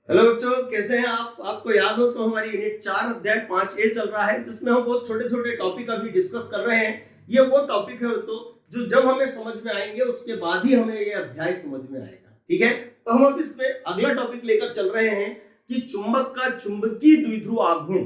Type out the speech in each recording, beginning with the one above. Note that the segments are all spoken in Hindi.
हेलो बच्चों, कैसे हैं आप? आपको याद हो तो हमारी यूनिट 4 अध्याय 5A चल रहा है, जिसमें हम बहुत छोटे छोटे टॉपिक अभी डिस्कस कर रहे हैं। ये वो टॉपिक है तो जो जब हमें समझ में आएंगे उसके बाद ही हमें ये अध्याय समझ में आएगा। ठीक है, तो हम अब इसमें अगला टॉपिक लेकर चल रहे हैं कि चुंबक का चुंबकीय द्विध्रुव आघूर्ण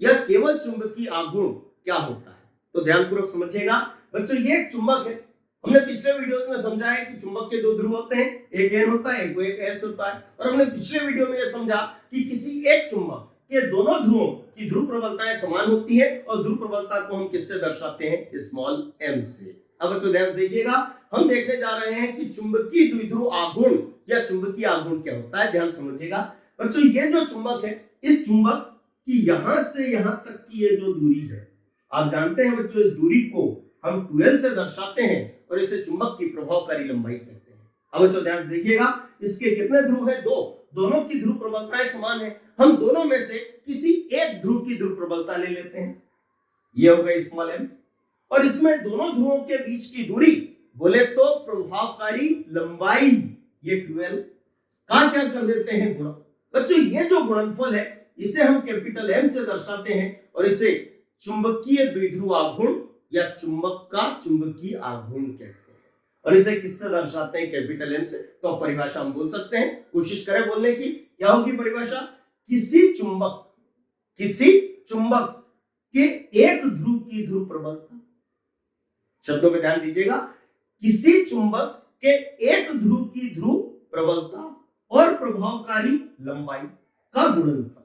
या केवल चुंबकीय आघूर्ण क्या होता है। तो ध्यानपूर्वक समझिएगा बच्चों, ये एक चुंबक है। हमने पिछले वीडियोस में समझा है कि चुंबक के दो ध्रुव होते हैं, एक N होता है, एक S होता है। और हमने पिछले वीडियो में यह समझा कि किसी एक चुंबक के दोनों ध्रुवों की ध्रुव प्रबलताएं समान होती है और ध्रुव प्रबलता को हम किससे दर्शाते हैं? स्मॉल m से। अब बच्चों ध्यान देखिएगा, हम देखने जा रहे हैं कि चुंबकीय द्विध्रुव आघूर्ण या चुंबकीय आघूर्ण क्या होता है। ध्यान समझिएगा बच्चों, ये जो चुंबक है, इस चुंबक की यहां से यहां तक की ये जो दूरी है, आप जानते हैं बच्चों, इस दूरी को हम QL से दर्शाते हैं और इसे चुंबक की प्रभावकारी लंबाई कहते हैं। अब बच्चों ध्यान से देखिएगा, इसके कितने ध्रुव हैं? दो। दोनों की ध्रुव प्रबलताएं समान है। हम दोनों में से किसी एक ध्रुव की ध्रुव प्रबलता ले लेते हैं, ये हो गई स्मॉल m। और इसमें दोनों ध्रुवों के बीच की दूरी बोले तो प्रभावकारी लंबाई, ये 12 का क्या कर देते हैं? गुणा। बच्चों ये जो गुणनफल है इसे हम कैपिटल M से दर्शाते हैं और इसे चुंबकीय द्विध्रुव आघूर्ण या चुंबक का चुंबकीय आघूर्ण कहते हैं। और इसे किससे दर्शाते हैं? कैपिटल M से। तो परिभाषा हम बोल सकते हैं, कोशिश करें बोलने की। क्या होगी परिभाषा? किसी चुंबक के एक ध्रुव की ध्रुव प्रबलता, शब्दों में ध्यान दीजिएगा, किसी चुंबक के एक ध्रुव की ध्रुव प्रबलता और प्रभावकारी लंबाई का गुणनफल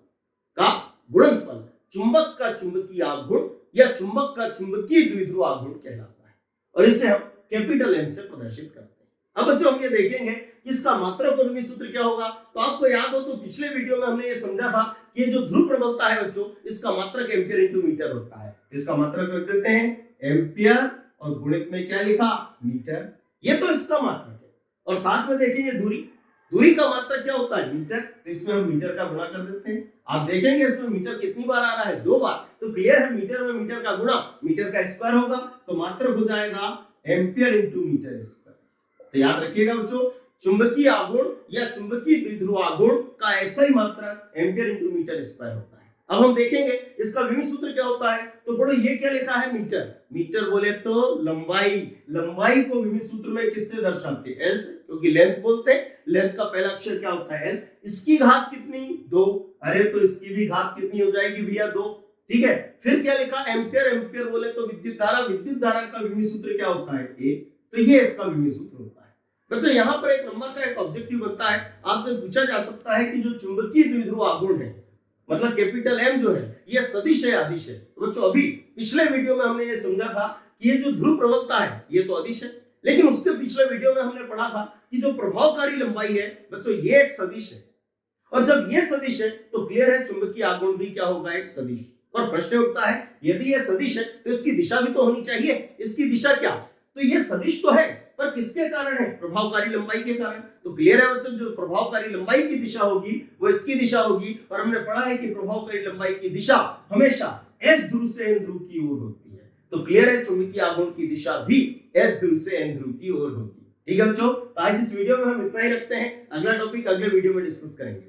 चुंबक का चुंबकीय आघूर्ण या चुंबक का चुंबकीय द्विध्रुव आघूर्ण कहलाता है और इसे हम कैपिटल M से प्रदर्शित करते हैं। अब बच्चों हम ये देखेंगे कि इसका मात्रक और विभव सूत्र क्या होगा। तो आपको याद हो तो पिछले वीडियो में हमने ये समझा था कि ये जो ध्रुव प्रबलता है बच्चों, इसका मात्रक एम्पियर इंटू मीटर होता है। इसका मात्रक रख देते हैं एम्पियर और गुणित में क्या लिखा? मीटर। ये तो इसका मात्रक है। और साथ में देखेंगे दूरी का मात्रक क्या होता है? मीटर। तो इसमें हम मीटर का गुणा कर देते हैं। आप देखेंगे इसमें मीटर कितनी बार आ रहा है? 2 बार। तो क्लियर है, मीटर में मीटर का गुणा मीटर का स्क्वायर होगा, तो मात्रक हो जाएगा एम्पियर इंटू मीटर स्क्वायर। तो याद रखिएगा बच्चों, चुंबकीय आघूर्ण या चुंबकीय द्विध्रुव आघूर्ण का ऐसा ही मात्रक एम्पियर इंटू मीटर स्क्वायर होता है। अब हम देखेंगे इसका विभव सूत्र क्या होता है। तो पढ़ो, ये क्या लिखा है? मीटर बोले तो लंबाई को विभव सूत्र में किससे दर्शाते हैं? L से, क्योंकि लेंथ बोलते हैं। लेंथ का पहला अक्षर क्या होता है? L। इसकी घात कितनी? 2। अरे तो इसकी भी घात कितनी हो जाएगी भैया? 2। ठीक है, फिर क्या लिखा? एम्पियर बोले तो विद्युत धारा का विभव सूत्र क्या होता है? A। तो ये इसका विभव सूत्र होता है। बच्चों यहाँ पर एक नंबर का एक ऑब्जेक्टिव बनता है, आपसे पूछा जा सकता है कि जो चुंबकीय द्विध्रुव आघूर्ण है, मतलब कैपिटल M जो है, ये सदिश है अदिश है? तो बच्चों अभी पिछले वीडियो में हमने ये समझा था कि ये जो ध्रुव प्रबलता है ये तो अदिश है, लेकिन उसके पिछले वीडियो में हमने पढ़ा था कि जो प्रभावकारी लंबाई है बच्चों, ये एक सदिश है। और जब ये सदिश है तो क्लियर है चुंबकीय आघूर्ण भी क्या होगा? एक सदिश। और प्रश्न उठता है, यदि ये सदिश है तो इसकी दिशा भी तो होनी चाहिए। इसकी दिशा क्या? तो ये सदिश तो है, पर किसके कारण है? प्रभावकारी लंबाई के कारण। तो क्लियर है बच्चों, जो प्रभावकारी लंबाई की दिशा होगी वो इसकी दिशा होगी। और हमने पढ़ा है कि प्रभावकारी लंबाई की दिशा हमेशा S ध्रुव से N ध्रुव की ओर होती है। तो क्लियर है, चुंबकीय आघूर्ण की दिशा भी S ध्रुव से N ध्रुव की ओर होगी। ठीक है बच्चों, तो आज इस वीडियो में हम इतना ही रखते हैं। अगला टॉपिक अगले वीडियो में डिस्कस करेंगे।